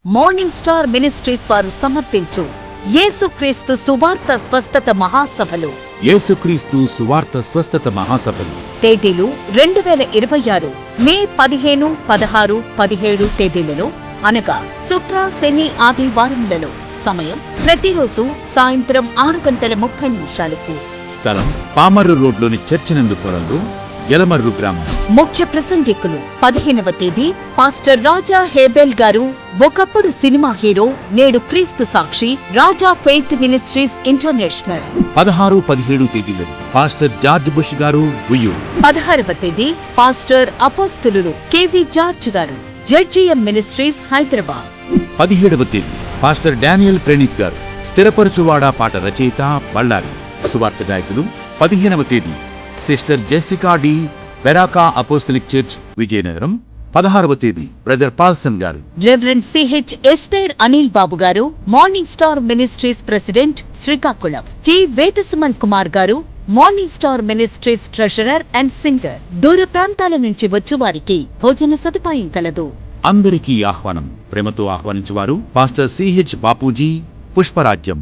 Morning star ministries వారు సమర్పించు యేసుక్రీస్తు సువార్త స్వస్థత మహాసభలు. యేసుక్రీస్తు సువార్త స్వస్థత మహాసభలు తేదీలు 2026 మే 15, 16, 17 తేదీలలో అనగా శుక్ర, శని, ఆదివారములలో. సమయం ప్రతిరోజు సాయంత్రం 6:30 స్థలం పామర్రు రోడ్లోని చర్చి నందు పొలంలో, యలమర్రు గ్రామం. ముఖ్య ప్రసంగికులు 15వ తేదీ పాస్టర్ రాజా హేబెల్ గారు, ఒకప్పుడు సినిమా హీరో, నేడు క్రీస్తు సాక్షి, రాజా ఫెయిత్ మినిస్ట్రీస్ ఇంటర్నేషనల్. 16, 17 తేదీలలో పాస్టర్ జార్జ్ బుష్ గారు, ఉయ్యూరు. 16వ తేదీ పాస్టర్ అపోస్తలులు కేవి జార్జ్ గారు, జడ్జిఎం మినిస్ట్రీస్ హైదరాబాద్. 17వ తేదీ పాస్టర్ డానియల్ ప్రణీత్ గారు, స్థిరపరచువాడ పాట రచయిత, బళ్ళారి. సువార్త గాయకులు 15వ తేదీ sister Jessica D, Beracah apostolic church, Vizianagaram. 16వ తేదీ brother Paulson garu. Reverend CH ఎస్టైర్ Anil Babu garu, morning star ministries president, Srikakulam. T Vedasuman Kumar garu, morning star ministries treasurer and singer. దూర ప్రాంతాల నుంచి వచ్చే వారికి భోజన సదుపాయం కలదు. అందరికీ ఆహ్వానం. ప్రేమతో ఆహ్వానించువారు పాస్టర్ సిహెచ్ బాపూజీ, పుష్పరాజ్యం.